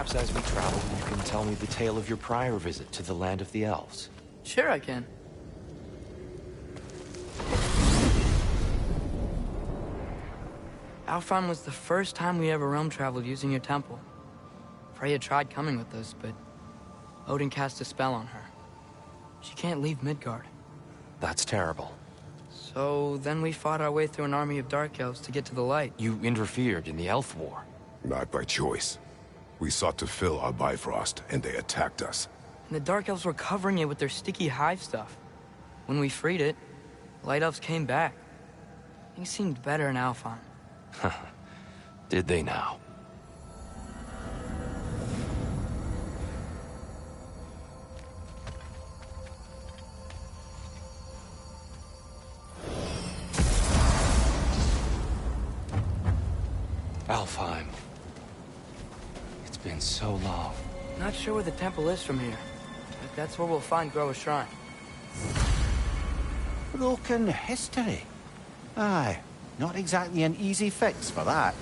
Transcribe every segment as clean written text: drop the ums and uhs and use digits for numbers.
Perhaps as we travel, you can tell me the tale of your prior visit to the land of the elves. Sure I can. Alfheim was the first time we ever realm traveled using your temple. Freya tried coming with us, but Odin cast a spell on her. She can't leave Midgard. That's terrible. So then we fought our way through an army of dark elves to get to the light. You interfered in the elf war. Not by choice. We sought to fill our Bifrost, and they attacked us. And the dark elves were covering it with their sticky hive stuff. When we freed it, light elves came back. Things seemed better in Alfheim. Did they now? Alfheim. It's been so long. Not sure where the temple is from here, but that's where we'll find Groa's shrine. Broken history. Aye, not exactly an easy fix for that.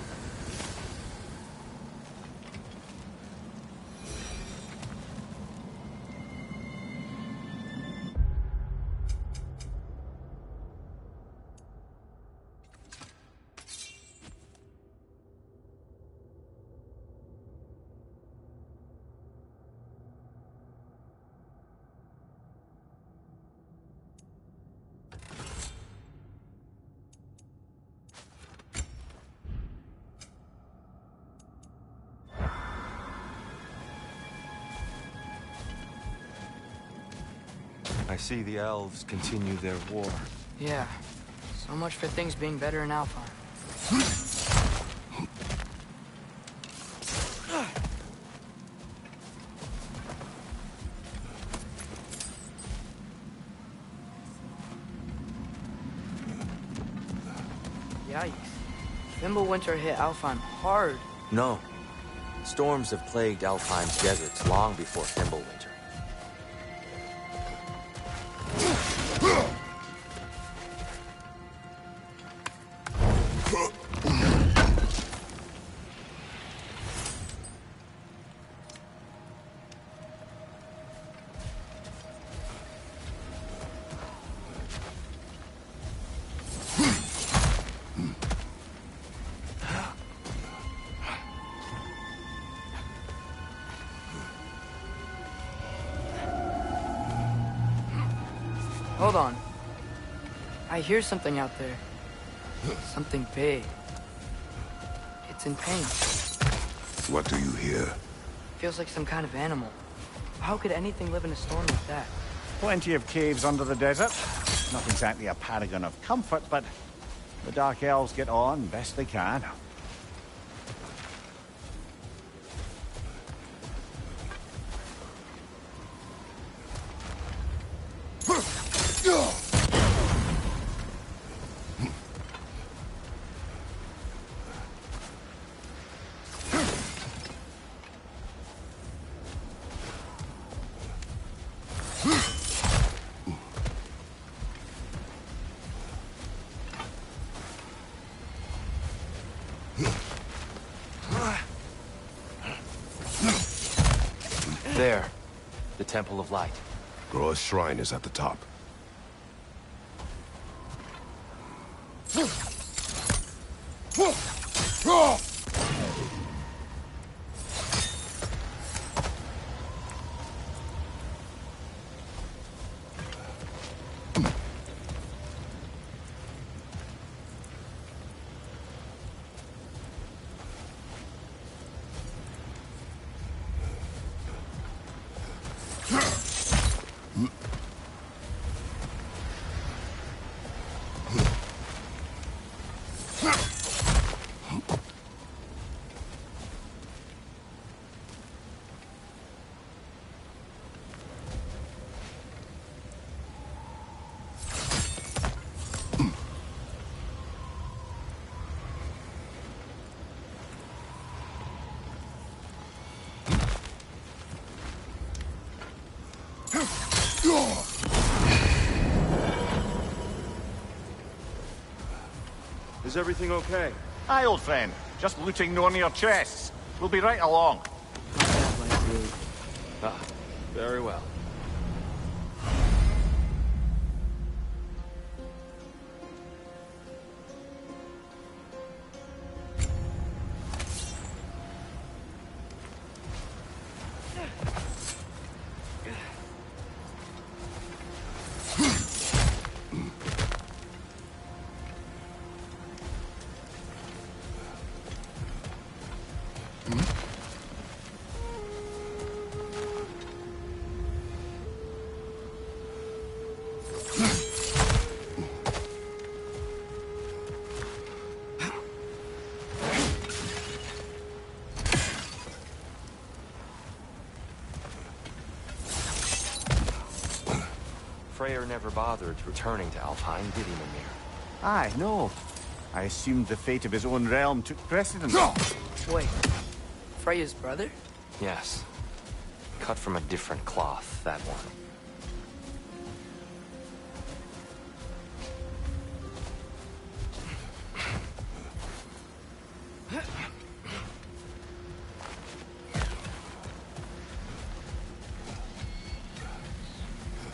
I see the elves continue their war. Yeah, so much for things being better in Alfheim. Yikes. Fimbulwinter hit Alfheim hard. No. Storms have plagued Alfheim's deserts long before Fimbulwinter. Hold on. I hear something out there. Something big. It's in pain. What do you hear? Feels like some kind of animal. How could anything live in a storm like that? Plenty of caves under the desert. Not exactly a paragon of comfort, but the Dark Elves get on best they can. There. The Temple of Light. Groa's shrine is at the top. Is everything okay? Aye, old friend. Just looting no near chests. We'll be right along. rude. Ah, very well. Freyr never bothered returning to Alfheim, did he, Mimir? Aye, no. I assumed the fate of his own realm took precedence. Wait, Freya's brother? Yes. Cut from a different cloth, that one.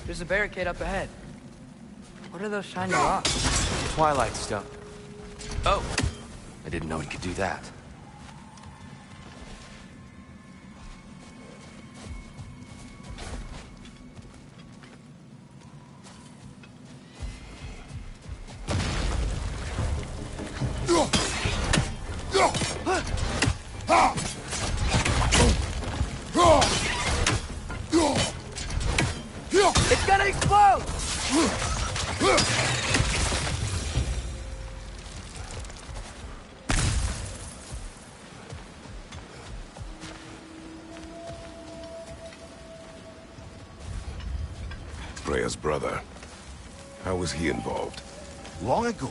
There's a barricade up ahead. What are those shiny rocks? Twilight Stone. Oh! I didn't know he could do that. It's gonna explode! Freya's brother. How was he involved? Long ago,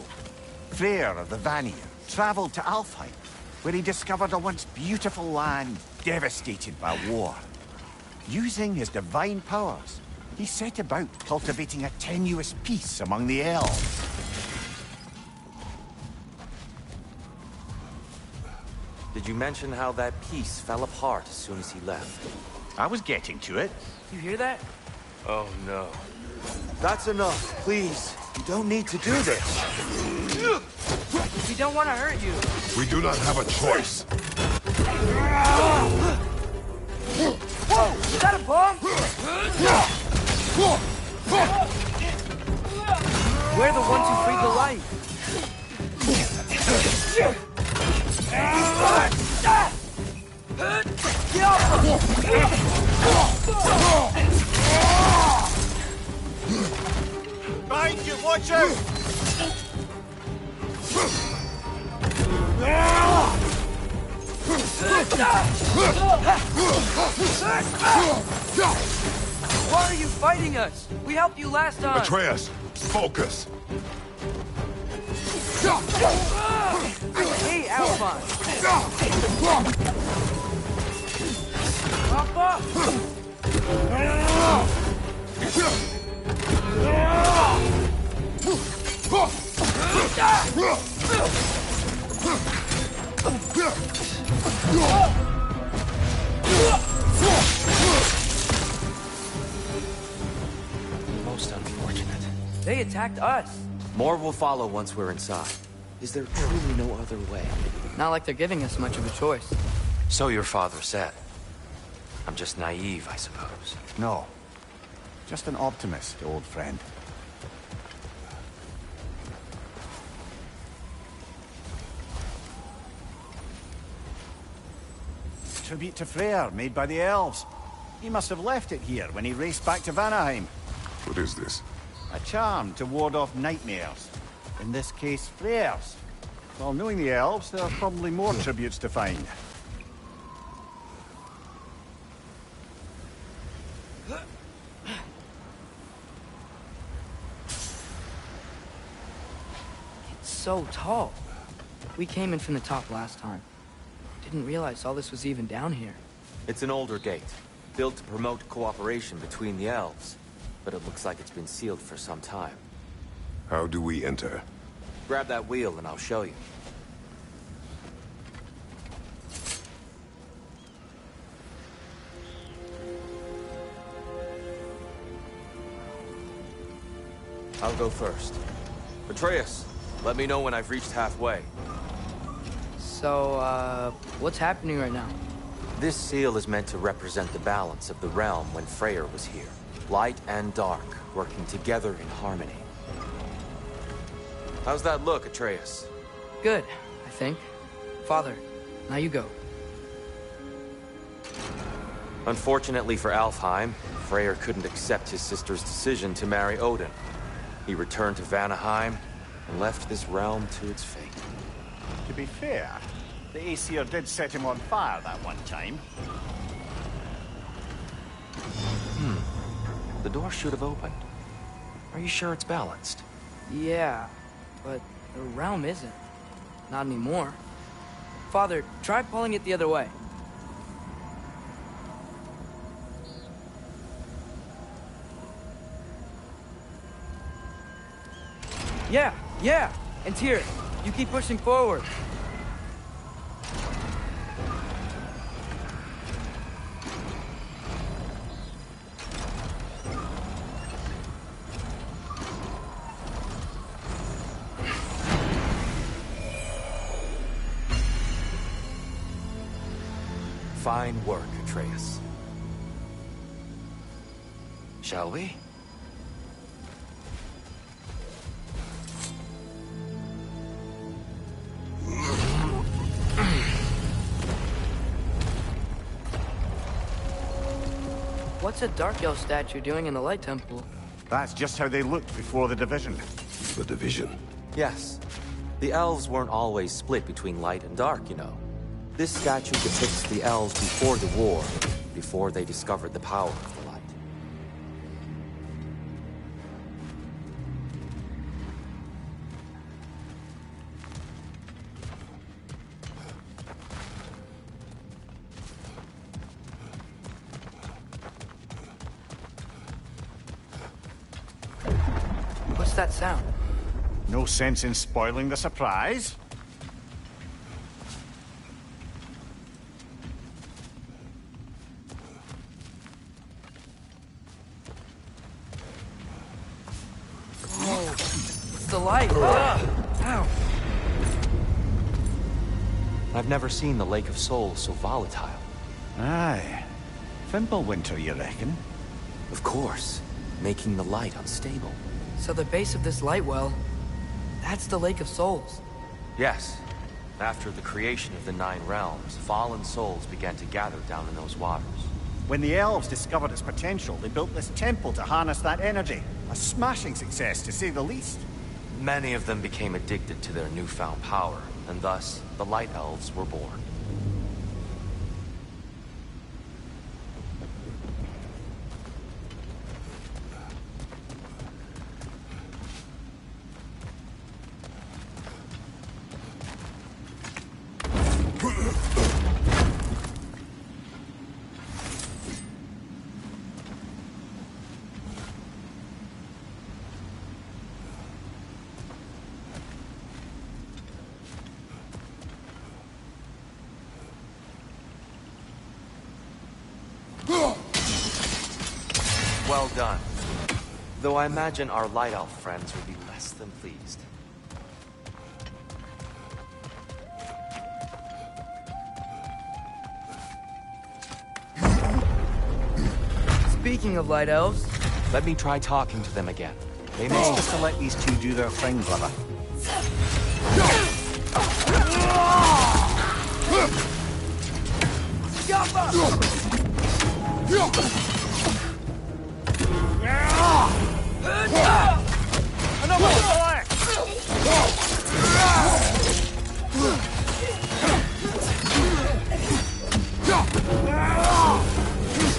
Freyr of the Vanir traveled to Alfheim, where he discovered a once beautiful land devastated by war. Using his divine powers, he set about cultivating a tenuous peace among the elves. Did you mention how that piece fell apart as soon as he left? I was getting to it. You hear that? Oh, no. That's enough, please. You don't need to do this. We don't want to hurt you. We do not have a choice. Whoa! Is that a bomb? We're the ones who freed the light. Get off Behind you, watch out! Why are you fighting us? We helped you last time. Atreus, focus. I hate Alfheim. Papa! Most unfortunate. They attacked us. More will follow once we're inside. Is there truly no other way? Not like they're giving us much of a choice. So your father said. I'm just naive, I suppose. No. Just an optimist, old friend. Tribute to Freyr, made by the elves. He must have left it here when he raced back to Vanaheim. What is this? A charm to ward off nightmares. In this case, Freyr's. Well, knowing the elves, there are probably more tributes to find. It's so tall. We came in from the top last time. Didn't realize all this was even down here. It's an older gate, built to promote cooperation between the elves. But it looks like it's been sealed for some time. How do we enter? Grab that wheel and I'll show you. I'll go first. Atreus, let me know when I've reached halfway. So, what's happening right now? This seal is meant to represent the balance of the realm when Freyr was here. Light and dark, working together in harmony. How's that look, Atreus? Good, I think. Father, now you go. Unfortunately for Alfheim, Freyr couldn't accept his sister's decision to marry Odin. He returned to Vanaheim and left this realm to its fate. To be fair, the Aesir did set him on fire that one time. The door should have opened. Are you sure it's balanced? Yeah, but the realm isn't. Not anymore. Father, try pulling it the other way. Yeah! And here, you keep pushing forward. Fine work, Atreus. Shall we? What's a Dark Elf statue doing in the Light Temple? That's just how they looked before the division. The division. Yes. The elves weren't always split between light and dark, you know. This statue depicts the elves before the war, before they discovered the power of the light. What's that sound? No sense in spoiling the surprise. It's the light! Ow! I've never seen the Lake of Souls so volatile. Aye. Fimbulwinter, you reckon? Of course, making the light unstable. So the base of this light well, that's the Lake of Souls. Yes. After the creation of the Nine Realms, fallen souls began to gather down in those waters. When the elves discovered its potential, they built this temple to harness that energy. A smashing success, to say the least. Many of them became addicted to their newfound power, and thus, the Light Elves were born. Well done. Though I imagine our Light Elf friends will be less than pleased. Speaking of Light Elves... Let me try talking to them again. They It's may... just to let these two do their thing, brother.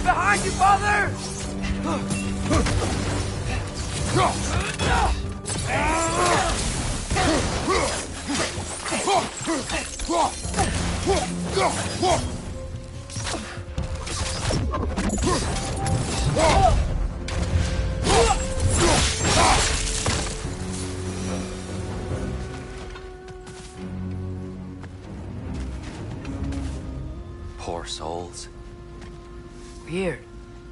Behind you, Father! Poor souls. Weird.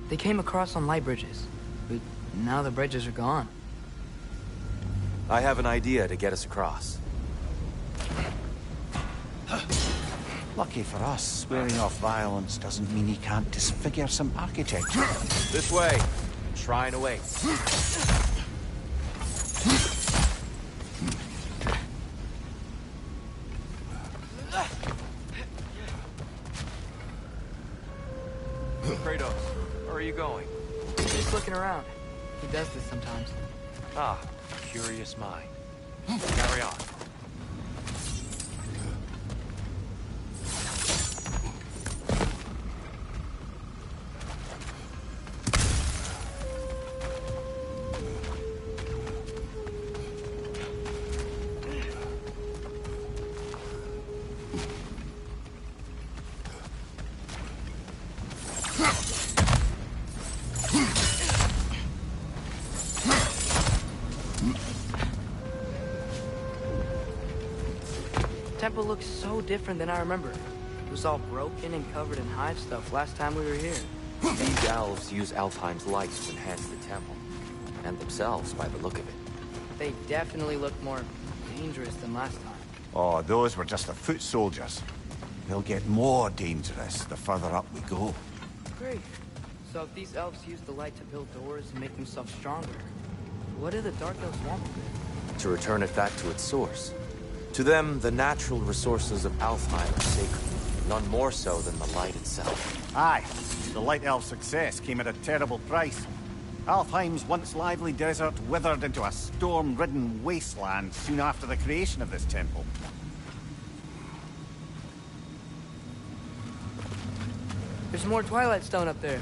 They came across on light bridges, but now the bridges are gone. I have an idea to get us across. Lucky for us, swearing off violence doesn't mean he can't disfigure some architecture. This way. Shrine awaits. Kratos, where are you going? Just looking around. He does this sometimes. Ah, curious mind. Carry on. The temple looks so different than I remember. It was all broken and covered in hive stuff last time we were here. These elves use Alfheim's light to enhance the temple. And themselves, by the look of it. They definitely look more dangerous than last time. Oh, those were just the foot soldiers. They'll get more dangerous the further up we go. Great. So if these elves use the light to build doors and make themselves stronger, what do the Dark Elves want with it? To return it back to its source. To them, the natural resources of Alfheim are sacred. None more so than the light itself. Aye, the Light Elf's success came at a terrible price. Alfheim's once lively desert withered into a storm-ridden wasteland soon after the creation of this temple. There's more Twilight Stone up there.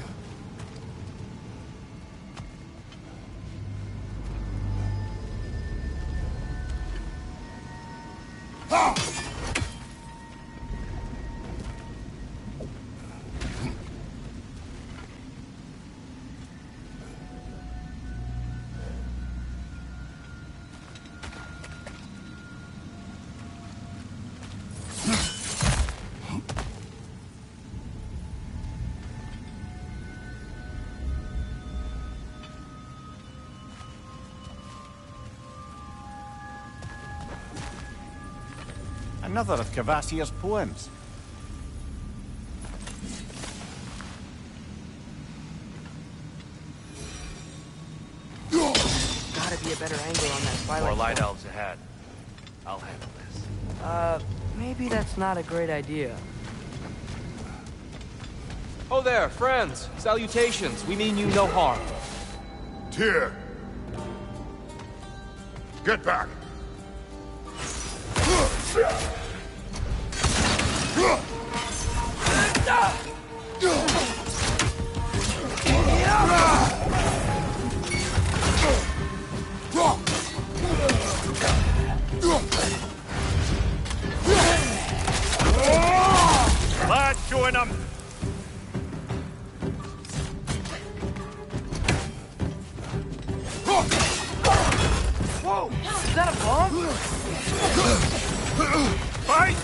Another of Kvasir's poems. Gotta be a better angle on that Twilight More Stone. light elves ahead. I'll handle this. Maybe that's not a great idea. Oh there, friends. Salutations. We mean you no harm. Tyr! Get back! Lad, showing them! Whoa! Is that a bomb? Find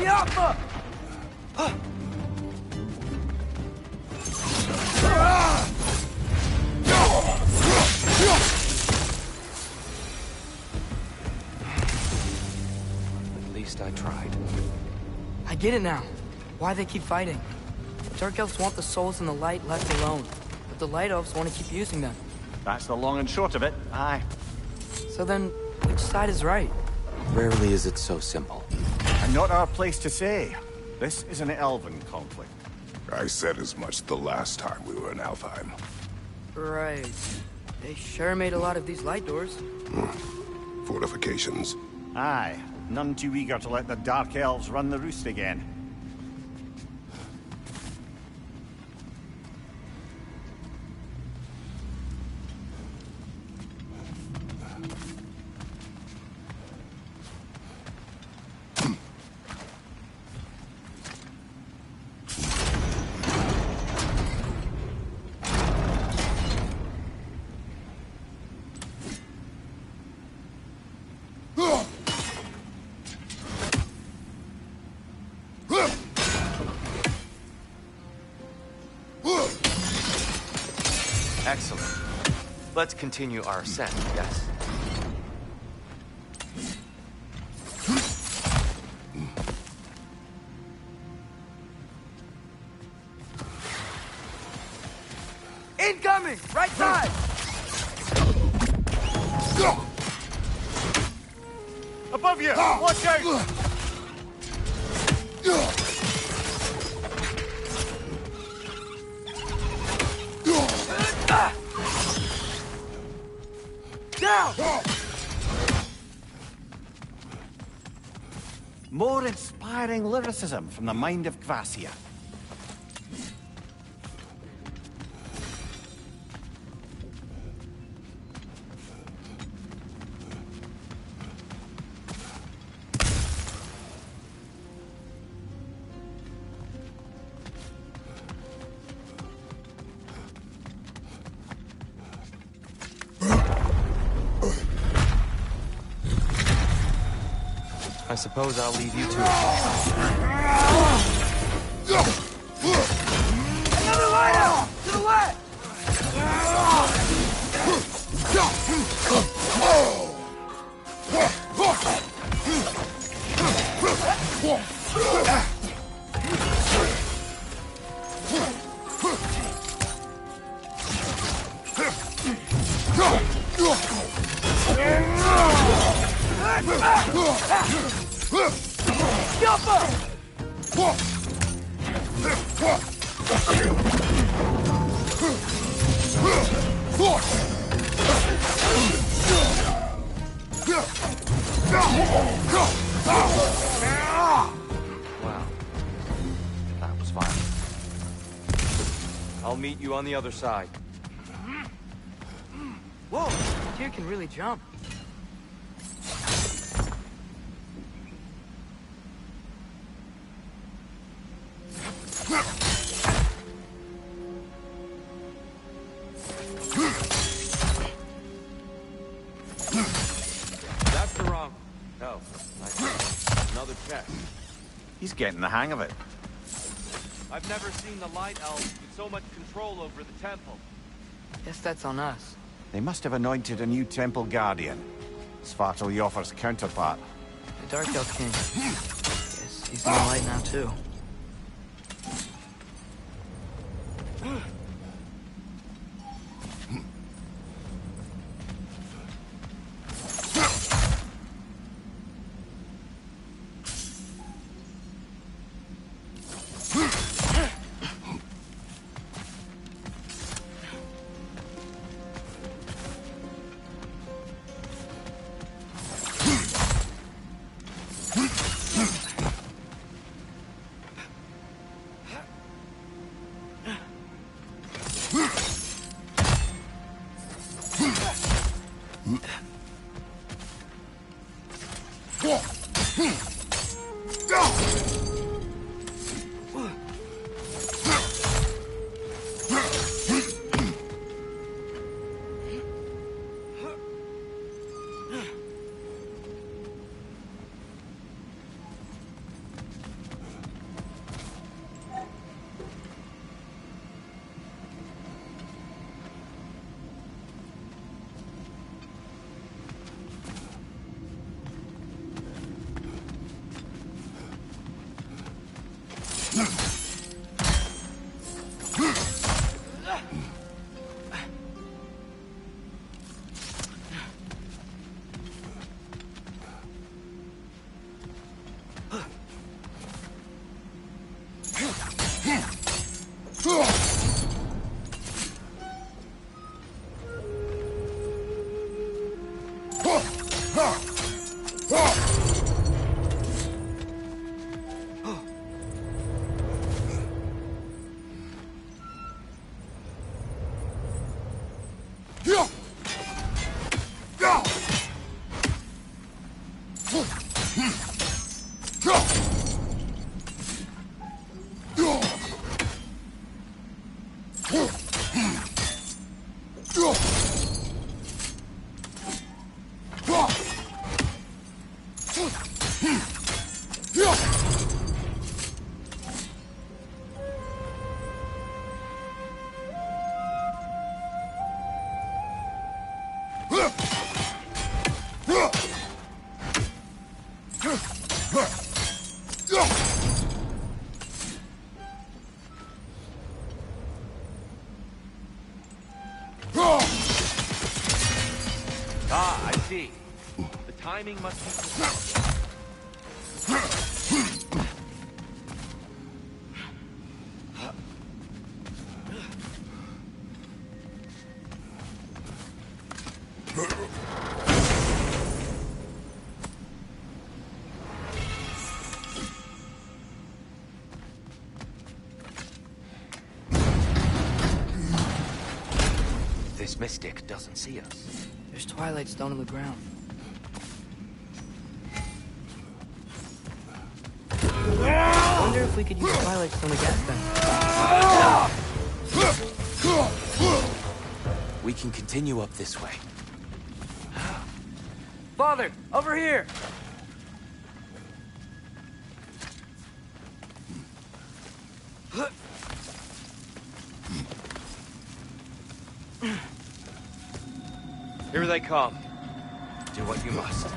Yappa! At least I tried. I get it now. Why they keep fighting. Dark Elves want the souls in the light left alone, but the Light Elves want to keep using them. That's the long and short of it, aye. So then, which side is right? Rarely is it so simple. And not our place to say. This is an elven conflict. I said as much the last time we were in Alfheim. Right. They sure made a lot of these light doors. Fortifications. Aye, none too eager to let the Dark Elves run the roost again. Excellent. Let's continue our ascent, yes? Incoming! Right side! Above you! Watch out! Down! More inspiring lyricism from the mind of Gracia. I suppose I'll leave you to it. Another lighter! To the left! Wow. That was fine. I'll meet you on the other side. Whoa! Tyr can really jump. That's the wrong... Oh, another check. He's getting the hang of it. I've never seen the Light Elves with so much control over the temple. Guess that's on us. They must have anointed a new temple guardian. Svartalf's counterpart. The Dark Elf King. Guess he's in the light now, too. see. The timing must be precise. This mystic doesn't see us. There's Twilight Stone on the ground. I wonder if we could use Twilight Stone against them. We can continue up this way. Father, over here! Here they come. Do what you must.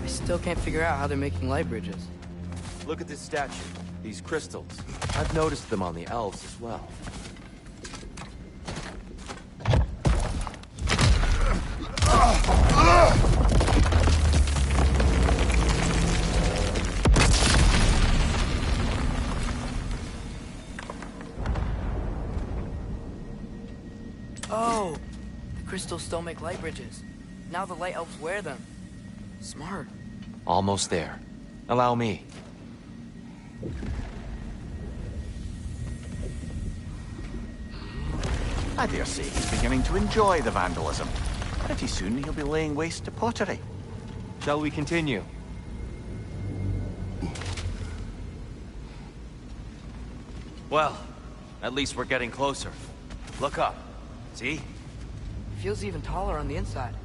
I still can't figure out how they're making light bridges. Look at this statue. These crystals. I've noticed them on the elves as well. Oh! The crystals still make light bridges. Now the light elves wear them. Smart. Almost there. Allow me. I dare say he's beginning to enjoy the vandalism. Pretty soon he'll be laying waste to pottery. Shall we continue? Well, at least we're getting closer. Look up. See? It feels even taller on the inside.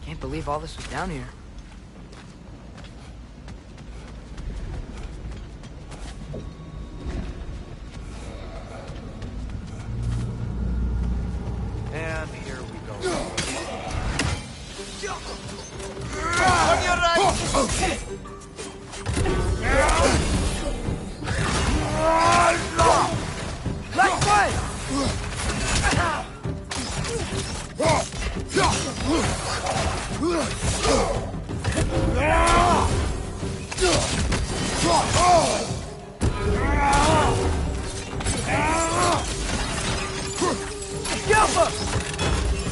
Can't believe all this was down here. And here we go. On your right!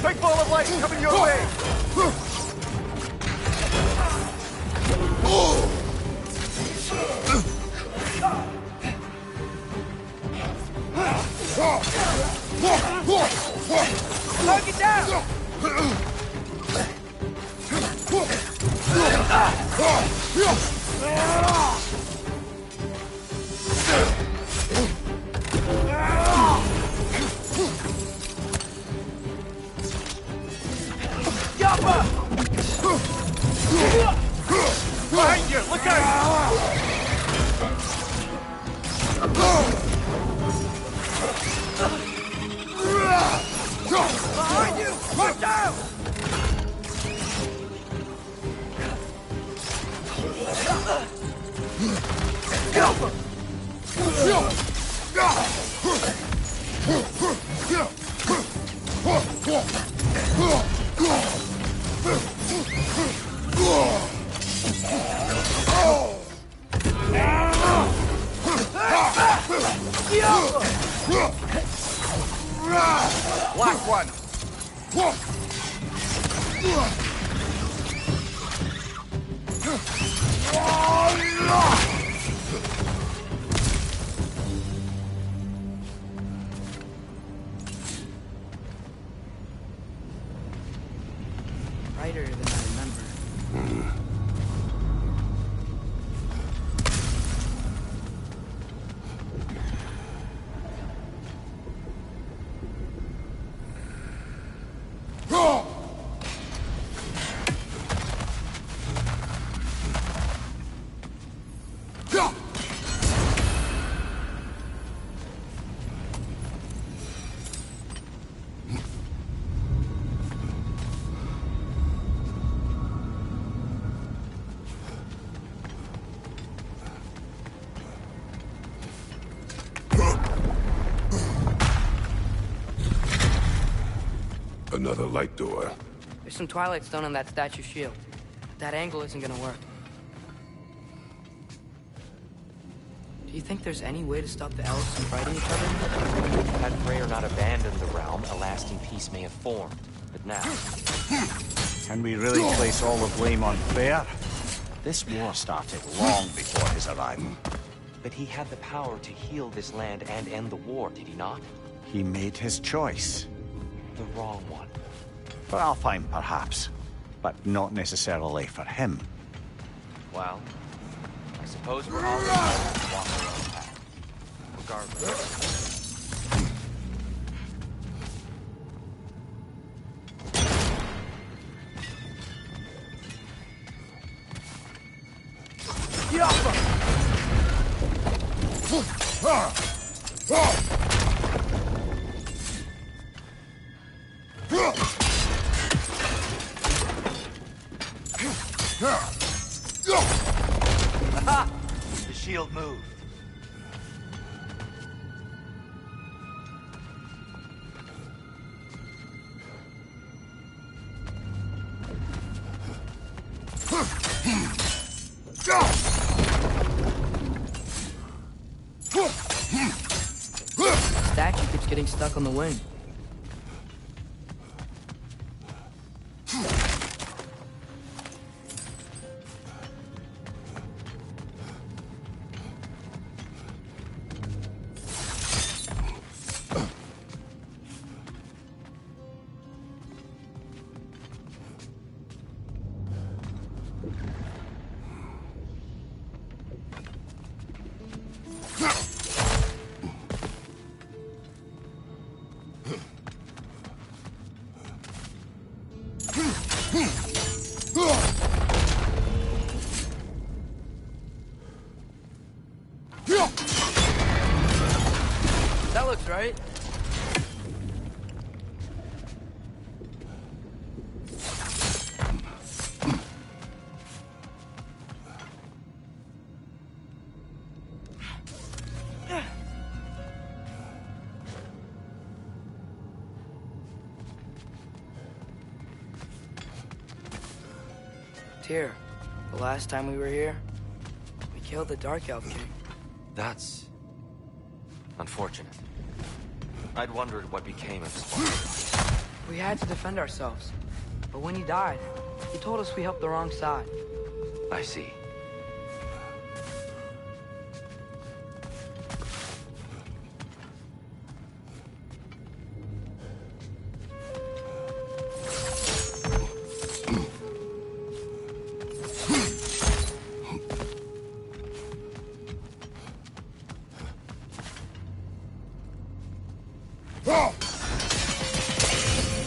Big ball of light coming your way! Knock it down! Behind you! Look out! Behind you! Watch out! Black one! Brighter than I remember. Another light door. There's some Twilight Stone on that statue shield. That angle isn't gonna work. Do you think there's any way to stop the elves from fighting each other? Had Freyr not abandoned the realm, a lasting peace may have formed. But now... Can we really place all the blame on Freyr? This war started long before his arrival. But he had the power to heal this land and end the war, did he not? He made his choice. The wrong one. For Alfheim, perhaps. But not necessarily for him. Well, I suppose we're all entitled to walk our own path. Regardless. Aha! The shield moved. The statue keeps getting stuck on the wing. That looks right. Tyr, the last time we were here, we killed the Dark Elf King. That's... unfortunate. I'd wondered what became of his father. We had to defend ourselves. But when he died, he told us we helped the wrong side. I see.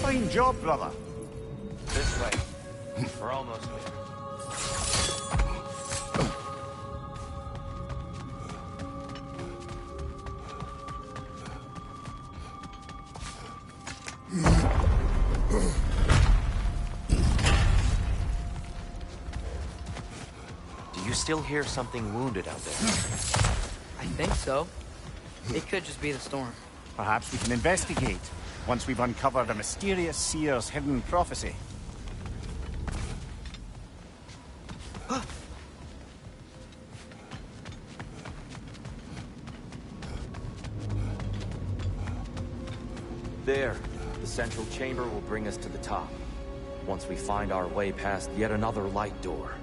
Fine job, brother. This way. We're almost there. Do you still hear something wounded out there? I think so. It could just be the storm. Perhaps we can investigate once we've uncovered a mysterious seer's hidden prophecy. There. The central chamber will bring us to the top. Once we find our way past yet another light door.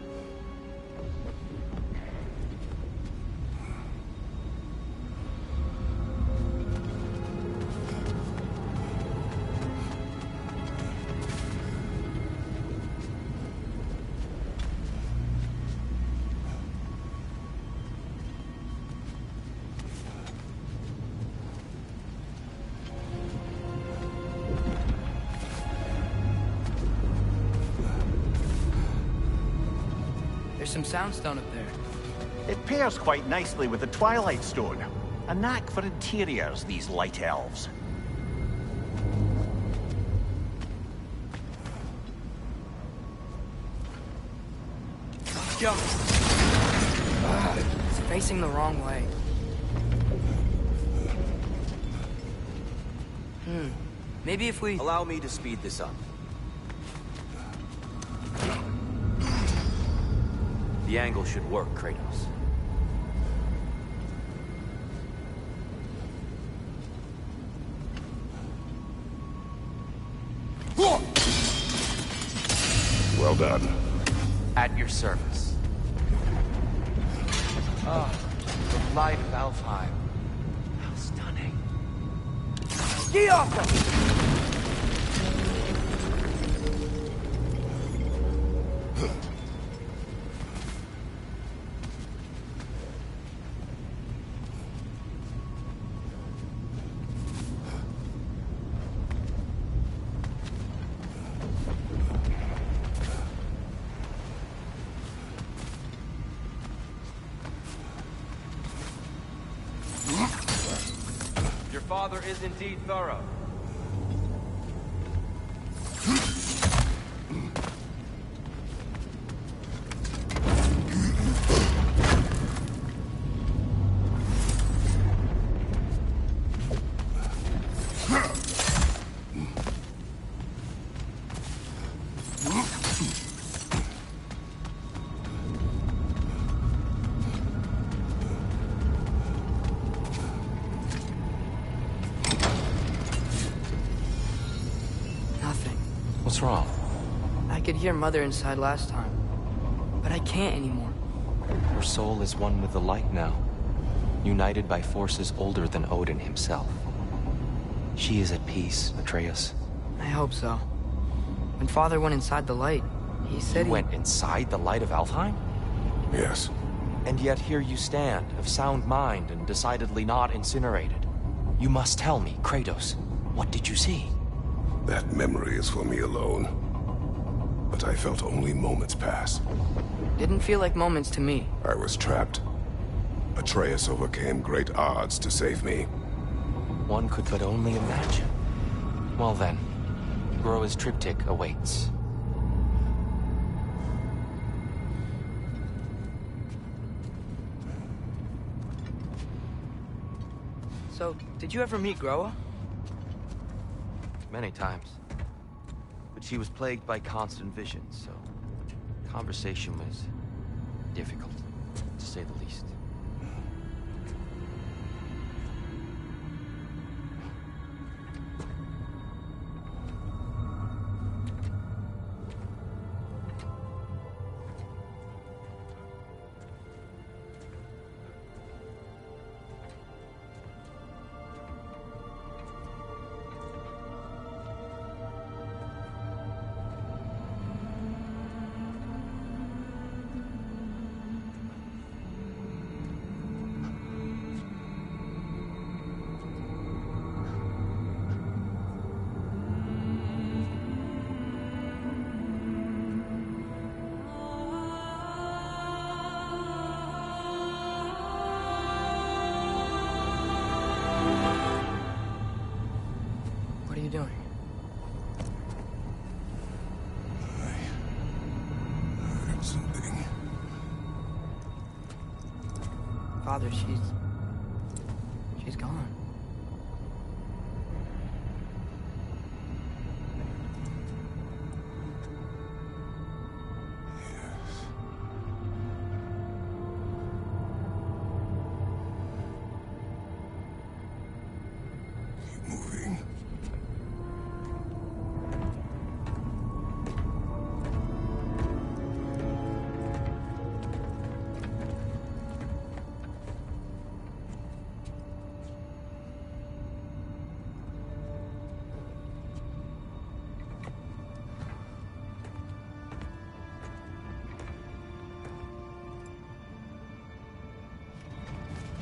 There's some soundstone up there. It pairs quite nicely with the Twilight Stone. A knack for interiors, these light elves. Jump! It's facing the wrong way. Maybe if we... Allow me to speed this up. The angle should work, Kratos. Well done. At your service. Ah, the light of Alfheim. How stunning. Get off them! Your father is indeed thorough. What's wrong? I could hear Mother inside last time, but I can't anymore. Her soul is one with the light now, united by forces older than Odin himself. She is at peace, Atreus. I hope so. When Father went inside the light, he said He went inside the light of Alfheim? Yes. And yet here you stand, of sound mind and decidedly not incinerated. You must tell me, Kratos, what did you see? That memory is for me alone. But I felt only moments pass. Didn't feel like moments to me. I was trapped. Atreus overcame great odds to save me. One could but only imagine. Well then, Groa's triptych awaits. So, did you ever meet Groa? Many times. But she was plagued by constant visions, so conversation was difficult, to say the least. What are you doing? I heard something. Father, she's gone. Keep moving.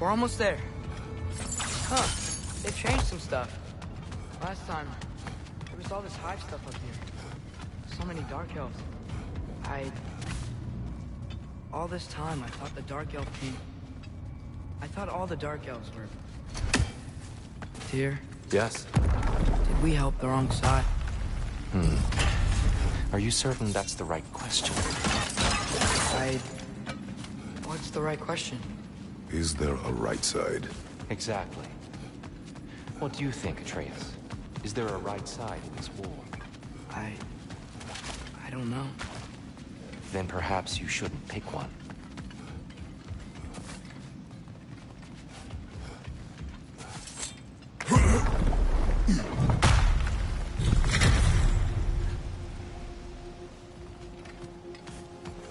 We're almost there. Huh. They've changed some stuff. Last time, there was all this hive stuff up here. So many Dark Elves. All this time, I thought the Dark Elf king... I thought all the Dark Elves were... Tyr, Yes? did we help the wrong side? Are you certain that's the right question? What's the right question? Is there a right side? Exactly. What do you think, Atreus? Is there a right side in this war? I don't know. Then perhaps you shouldn't pick one.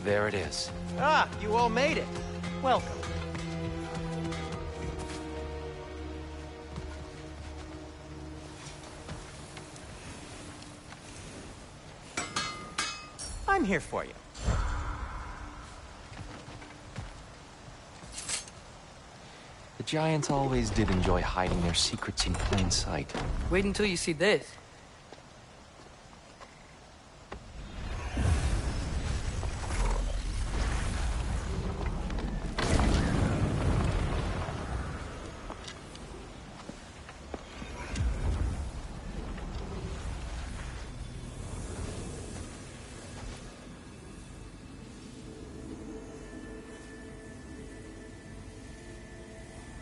There it is. Ah, you all made it. Welcome. I'm here for you. The Giants always did enjoy hiding their secrets in plain sight. Wait until you see this.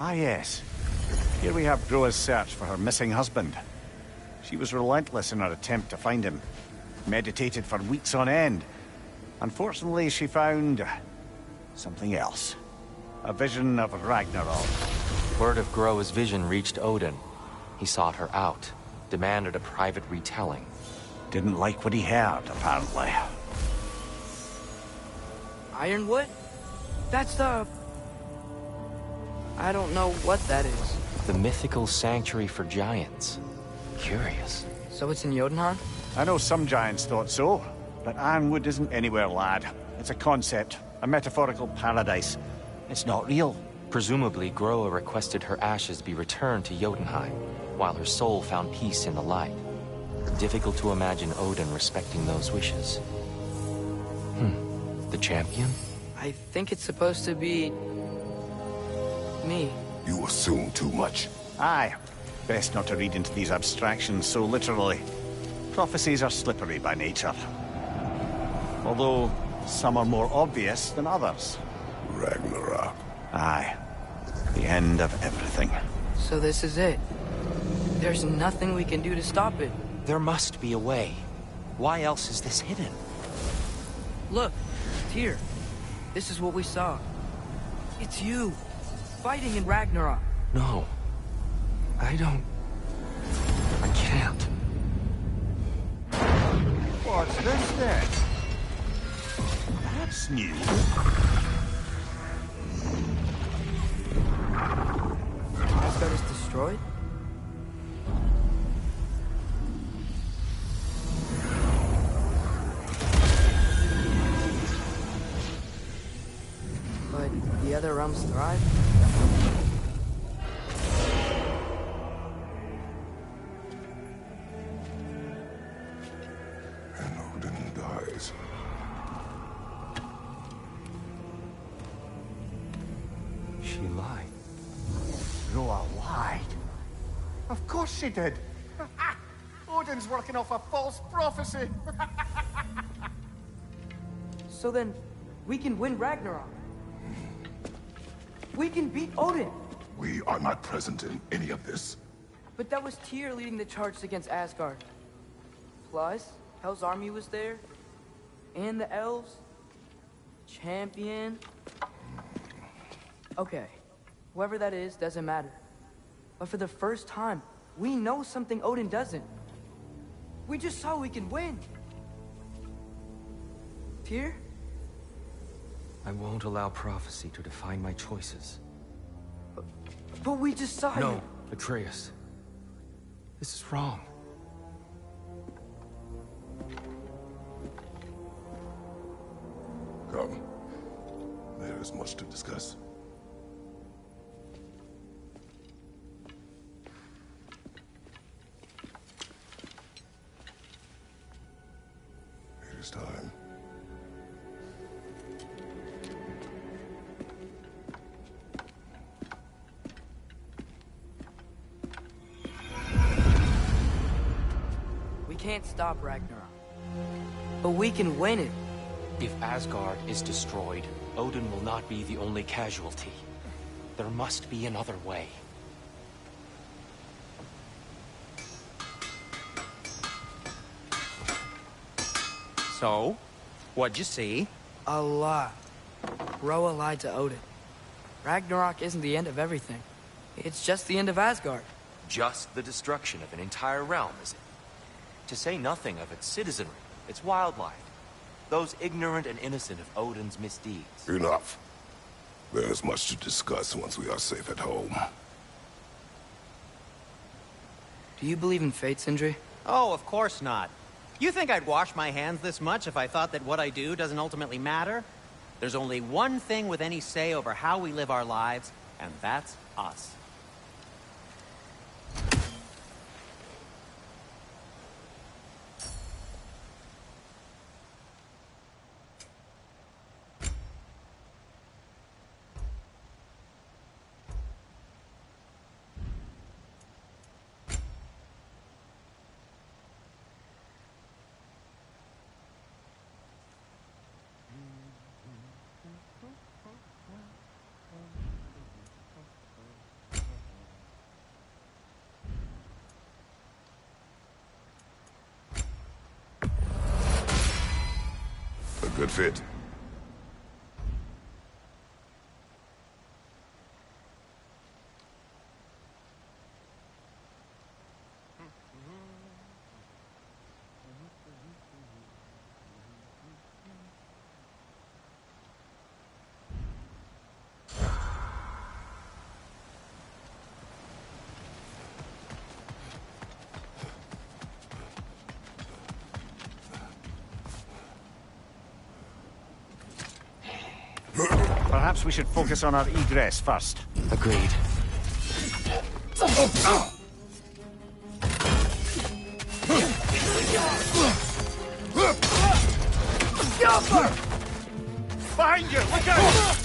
Ah, yes. Here we have Groa's search for her missing husband. She was relentless in her attempt to find him. Meditated for weeks on end. Unfortunately, she found something else. A vision of Ragnarok. Word of Groa's vision reached Odin. He sought her out, demanded a private retelling. Didn't like what he heard, apparently. Ironwood? That's the... I don't know what that is. The mythical sanctuary for giants. Curious. So it's in Jotunheim? I know some giants thought so, but Ironwood isn't anywhere, lad. It's a concept, a metaphorical paradise. It's not real. Presumably, Groa requested her ashes be returned to Jotunheim, while her soul found peace in the light. Difficult to imagine Odin respecting those wishes. The champion? I think it's supposed to be... me. You assume too much. Aye. Best not to read into these abstractions so literally. Prophecies are slippery by nature. Although, some are more obvious than others. Ragnarok. Aye. The end of everything. So this is it. There's nothing we can do to stop it. There must be a way. Why else is this hidden? Look, it's here. This is what we saw. It's you, fighting in Ragnarok. No. I can't. What's this then? That's new. Asgard is destroyed? But the other realms thrive? And Odin dies. She lied. Groa lied. Of course she did. Odin's working off a false prophecy. So then, we can win Ragnarok. We can beat Odin. We are not present in any of this. But that was Tyr leading the charge against Asgard. Plus, Hell's army was there. And the elves. Champion. Okay. Whoever that is, doesn't matter. But for the first time, we know something Odin doesn't. We just saw we can win. Tyr? I won't allow prophecy to define my choices. But we just saw No, you. Atreus. This is wrong. Come. There is much to discuss. It is time. We can't stop Ragnarok. But we can win it. If Asgard is destroyed, Odin will not be the only casualty. There must be another way. So, what'd you see? A lot. Roa lied to Odin. Ragnarok isn't the end of everything. It's just the end of Asgard. Just the destruction of an entire realm, is it? To say nothing of its citizenry, its wildlife. Those ignorant and innocent of Odin's misdeeds. Enough. There's much to discuss once we are safe at home. Do you believe in fate, Sindri? Oh, of course not. You think I'd wash my hands this much if I thought that what I do doesn't ultimately matter? There's only one thing with any say over how we live our lives, and that's us. A good fit. Perhaps we should focus on our egress first. Agreed. Behind you! Look out!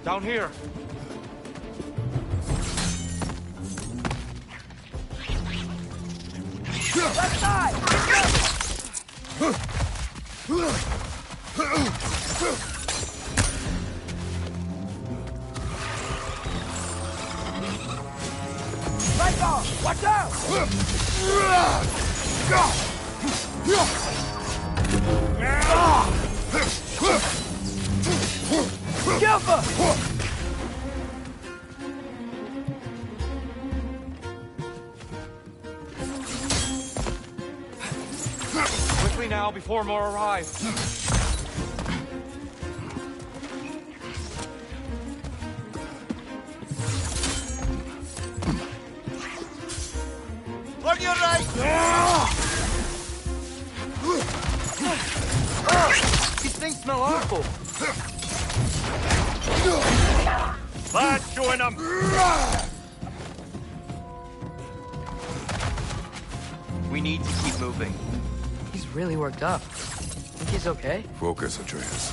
Down here. Left side! Right on! Watch out! Careful! Quickly now, before more arrive. On your right! These things smell awful. Bad showing them! We need to keep moving. He's really worked up. Think he's okay? Focus, Atreus.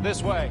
This way.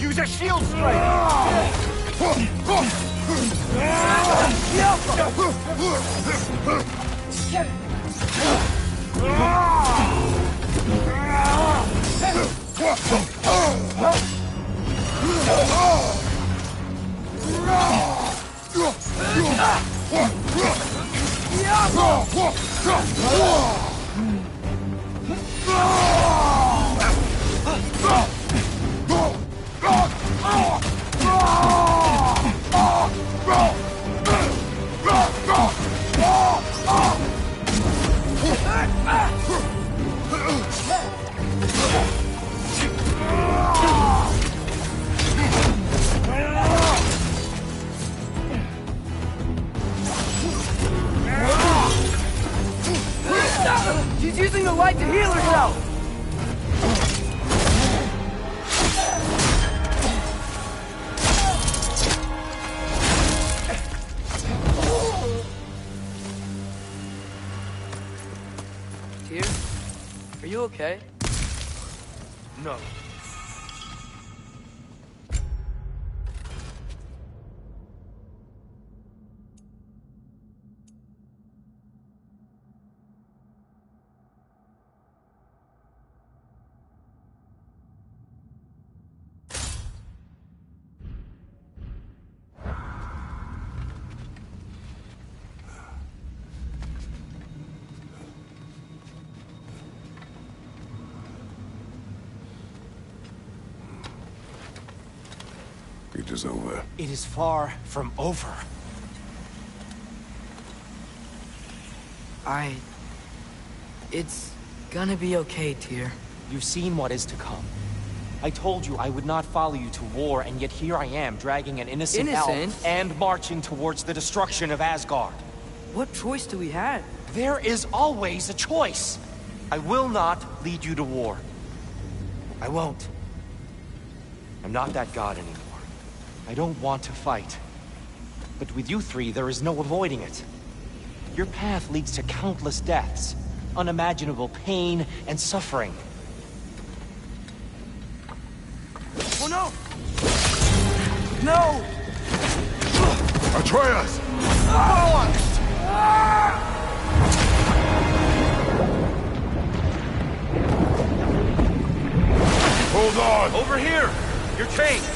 Use a shield strike! She's using the light to heal herself! Tyr, are you okay? No. It is over. It is far from over. It's gonna be okay, Tyr. You've seen what is to come. I told you I would not follow you to war, and yet here I am, dragging an innocent elf and marching towards the destruction of Asgard. What choice do we have? There is always a choice. I will not lead you to war. I won't. I'm not that god anymore. I don't want to fight. But with you three, there is no avoiding it. Your path leads to countless deaths, unimaginable pain and suffering. Oh no! No! Atreus! Hold on! Over here! You're chained!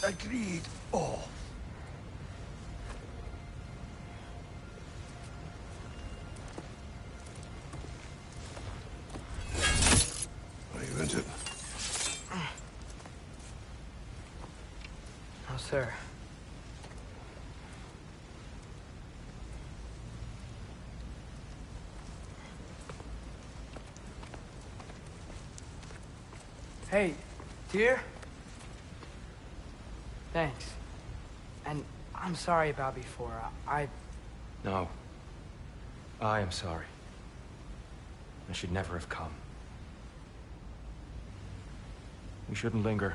Agreed. Oh. Are you injured? No, sir. Hey, dear? Thanks. And I'm sorry about before. No. I am sorry. I should never have come. We shouldn't linger.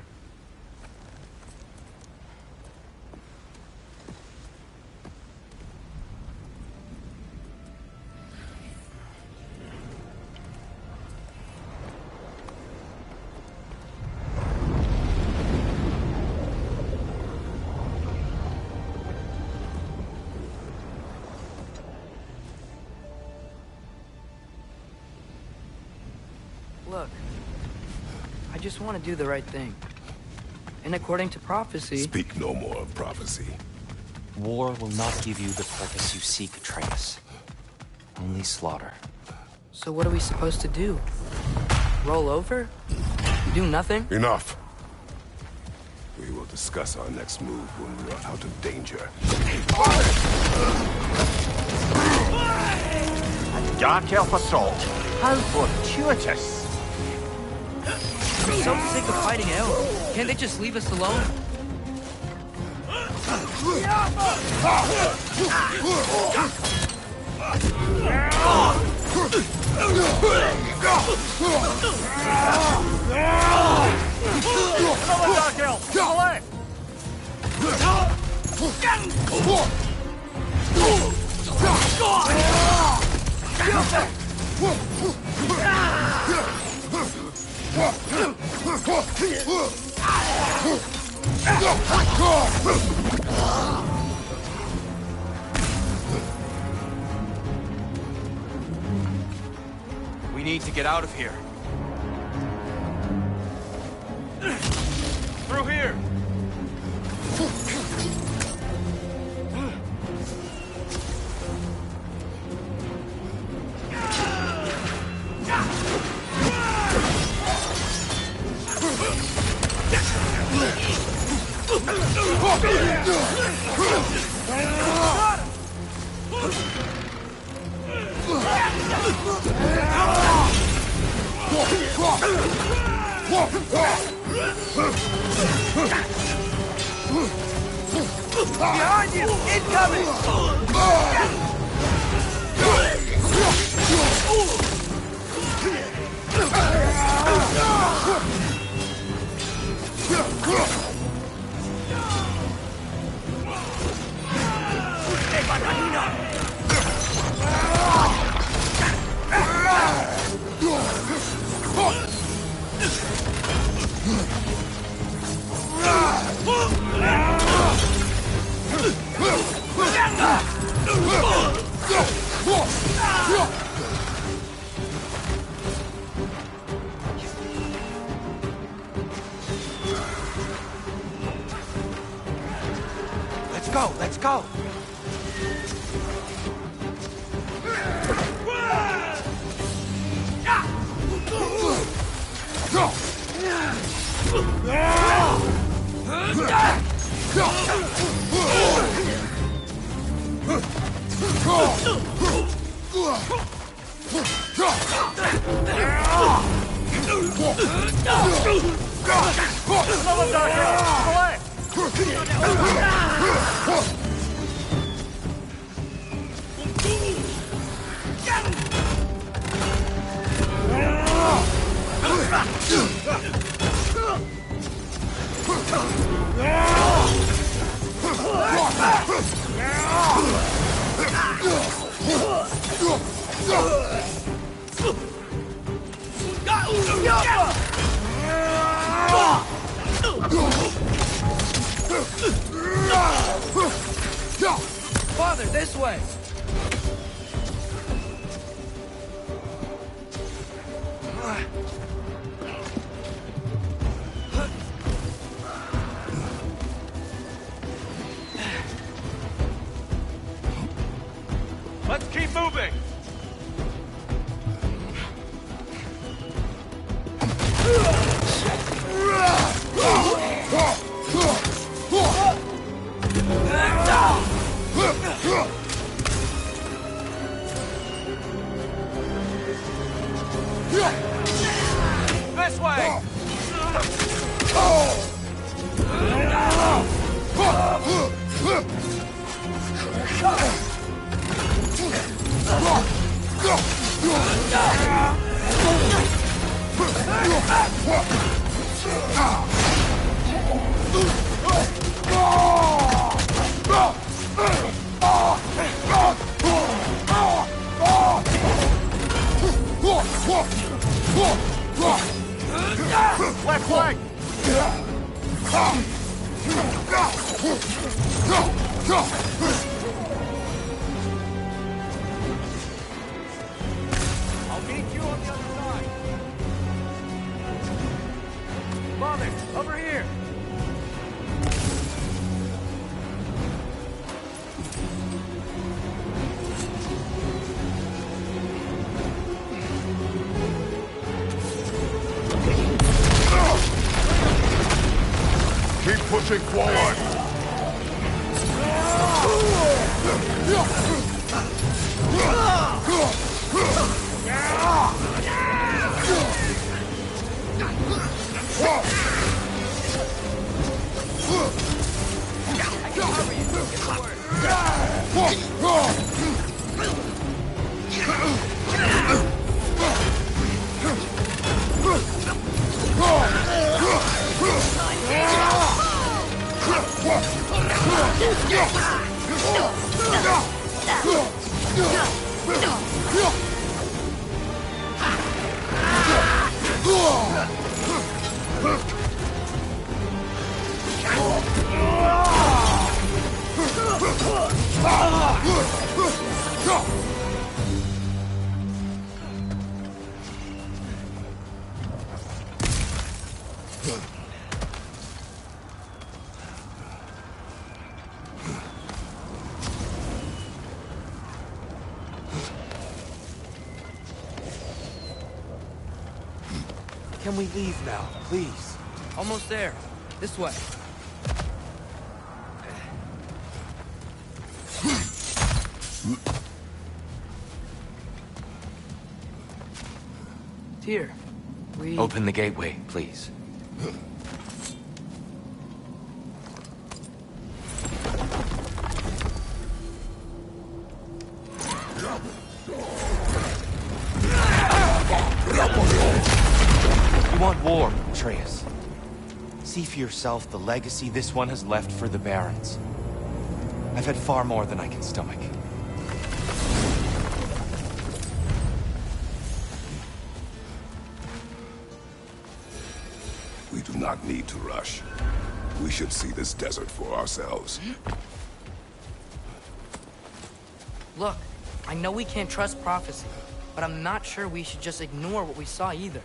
Look, I just want to do the right thing. And according to prophecy... Speak no more of prophecy. War will not give you the purpose you seek, Atreus. Only slaughter. So what are we supposed to do? Roll over? Do nothing? Enough. We will discuss our next move when we are out of danger. Dark elf assault. How fortuitous. I'm so sick of fighting elves. Can't they just leave us alone? Dark elf! Away! We need to get out of here. Through here! Behind you! Incoming! go, let's go! Father, this way! Let's keep moving! This way! Left flank! I'll meet you on the other side. Father, over here! Keep pushing forward! Can we leave now, please? Almost there. This way. Here. We... Open the gateway, please. You want war, Atreus. See for yourself the legacy this one has left for the Barons. I've had far more than I can stomach. We do not need to rush. We should see this desert for ourselves. Look, I know we can't trust prophecy, but I'm not sure we should just ignore what we saw either.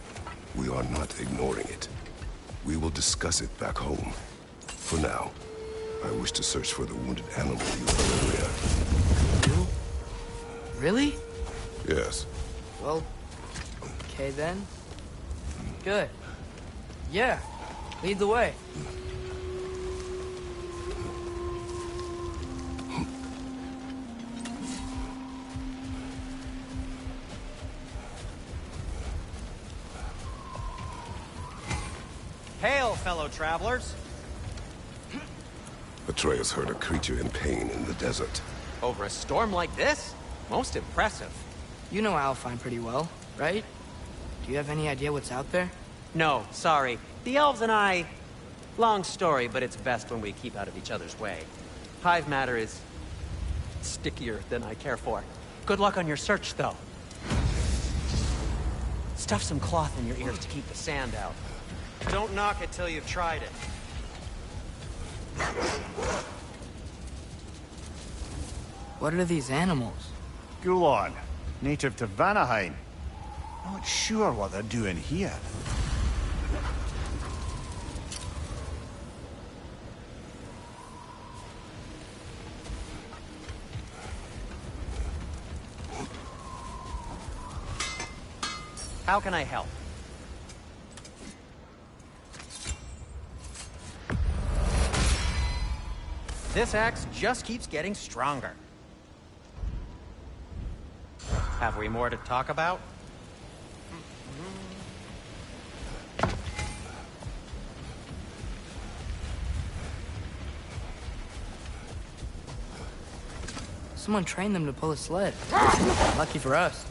We are not ignoring it. We will discuss it back home. For now, I wish to search for the wounded animal you found earlier. You? Really? Yes. Well, okay then. Good. Yeah, lead the way. Hail, fellow travelers. Atreus heard a creature in pain in the desert. Over a storm like this? Most impressive. You know Alfheim pretty well, right? Do you have any idea what's out there? No, sorry. The elves and I... Long story, but it's best when we keep out of each other's way. Hive matter is... stickier than I care for. Good luck on your search, though. Stuff some cloth in your ears to keep the sand out. Don't knock it till you've tried it. What are these animals? Gulon, native to Vanaheim. Not sure what they're doing here. How can I help? This axe just keeps getting stronger. Have we more to talk about? Someone trained them to pull a sled. Lucky for us.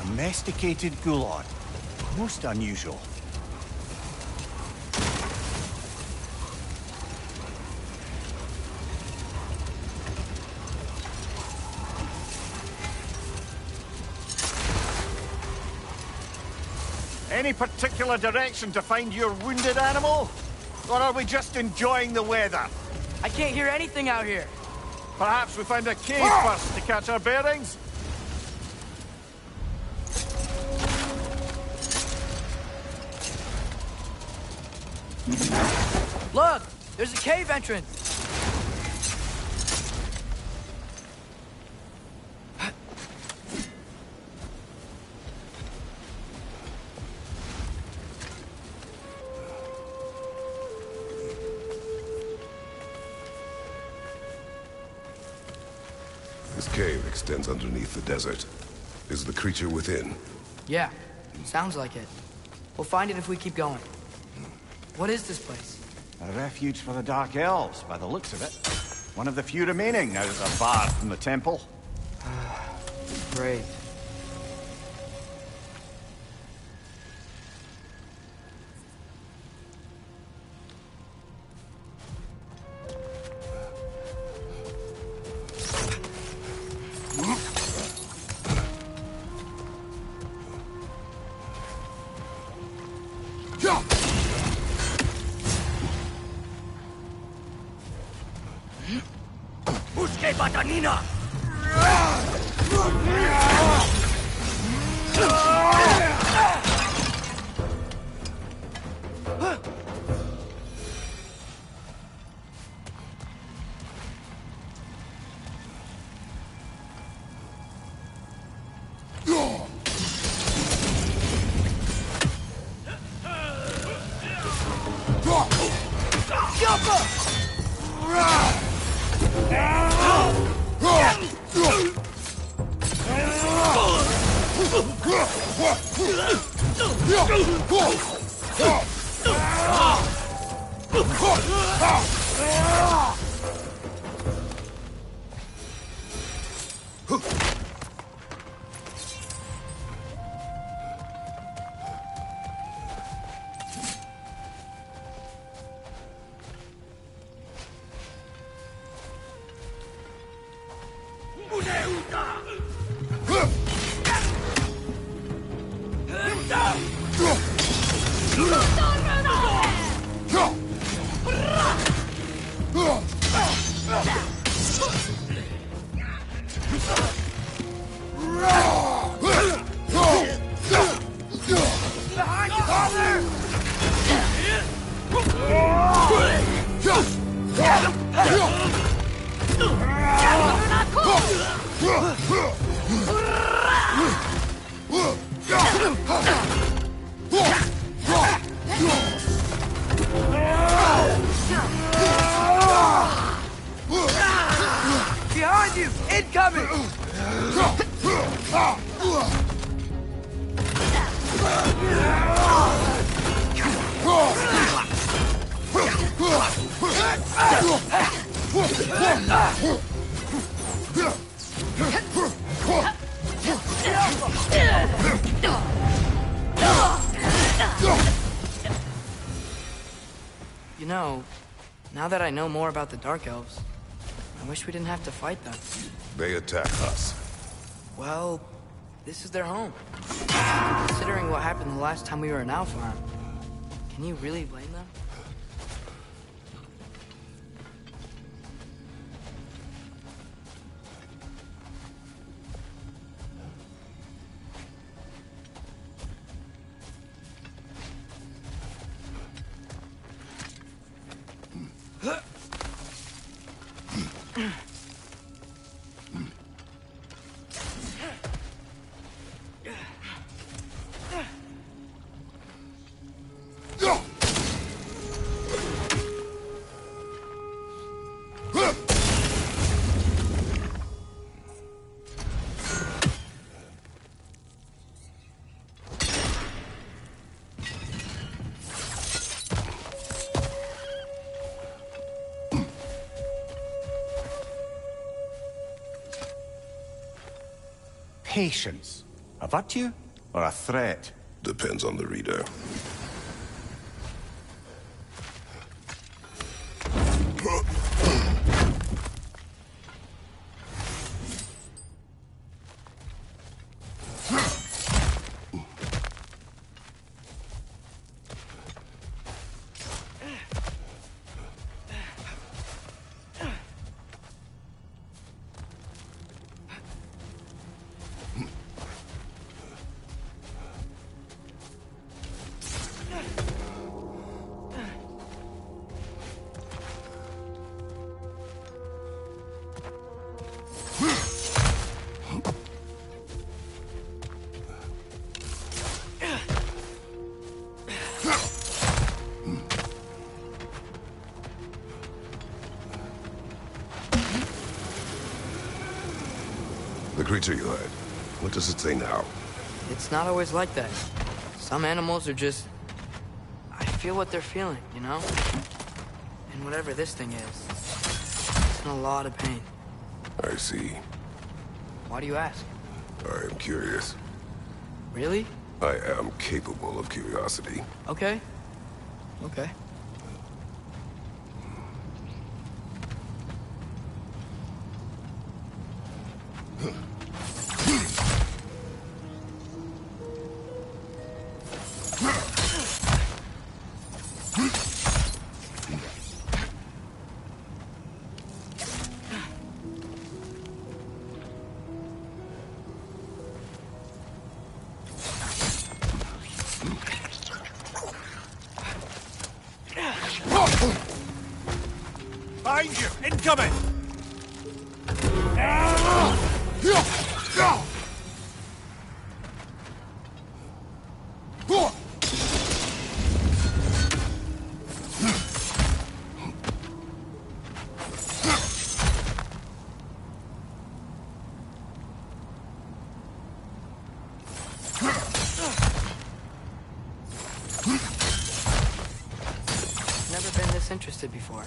Domesticated Gulon. Most unusual. Any particular direction to find your wounded animal? Or are we just enjoying the weather? I can't hear anything out here. Perhaps we find a cave first to catch our bearings? Look! There's a cave entrance! This cave extends underneath the desert. Is the creature within? Yeah, sounds like it. We'll find it if we keep going. What is this place? A refuge for the Dark Elves, by the looks of it. One of the few remaining now that they're barred from the temple. Great. Behind you! Incoming! You know, now that I know more about the Dark Elves, I wish we didn't have to fight them. They attack us. Well, this is their home. Considering what happened the last time we were in Alfheim, can you really blame them? Patience. A virtue or a threat? Depends on the reader. The creature you had, what does it say now? It's not always like that. Some animals are just... I feel what they're feeling, you know? And whatever this thing is, it's in a lot of pain. I see. Why do you ask? I am curious. Really? I am capable of curiosity. Okay. Okay. Behind you! Incoming! Never been this interested before.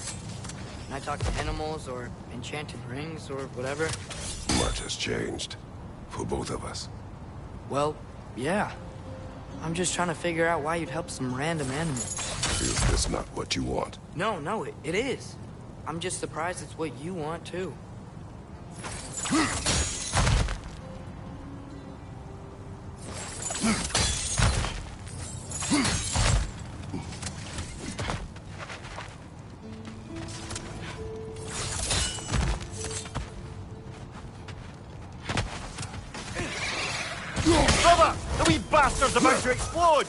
When I talk to animals or enchanted rings or whatever. Much has changed. For both of us. Well, yeah. I'm just trying to figure out why you'd help some random animal. Is this not what you want? No, it is. I'm just surprised it's what you want, too. Brother! The wee bastard's about to explode!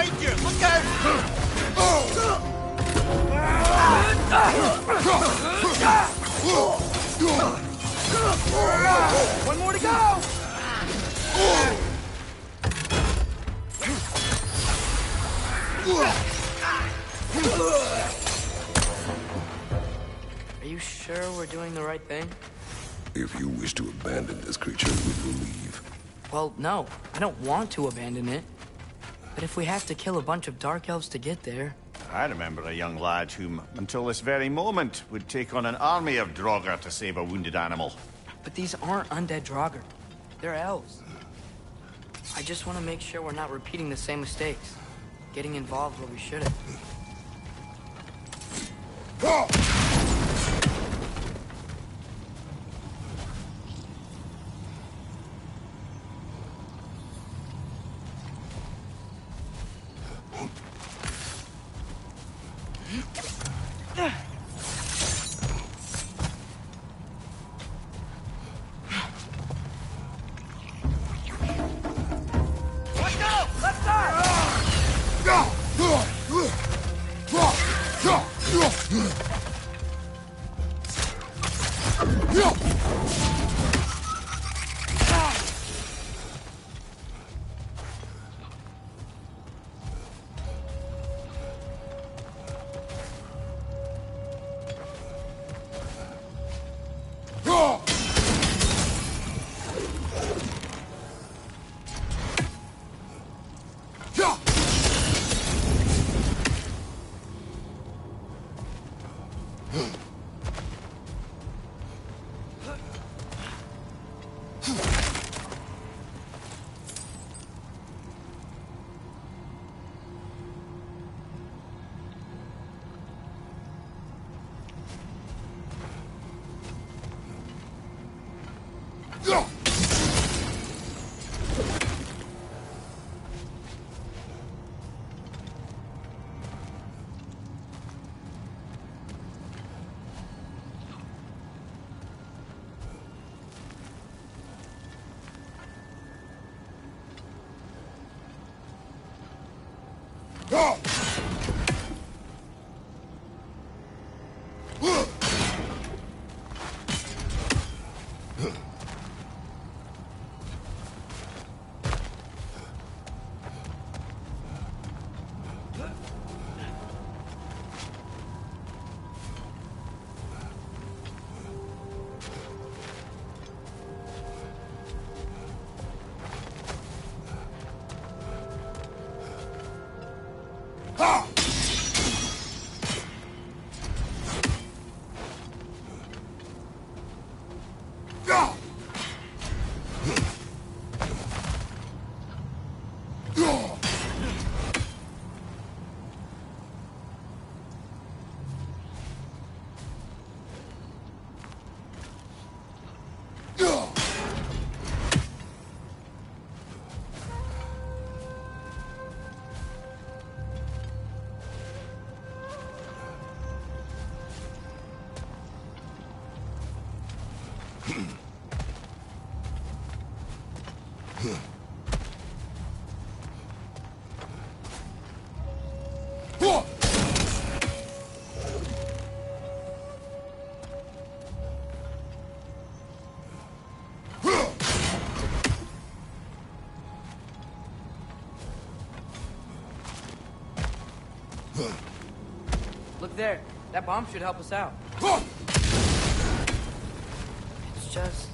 Behind you! Look out! One more to go! Are you sure we're doing the right thing? If you wish to abandon this creature, we will leave. Well, no, I don't want to abandon it. But if we have to kill a bunch of Dark Elves to get there... I remember a young lad whom, until this very moment, would take on an army of Draugr to save a wounded animal. But these aren't undead Draugr. They're elves. I just want to make sure we're not repeating the same mistakes. Getting involved where we shouldn't. Look there. That bomb should help us out. It's just...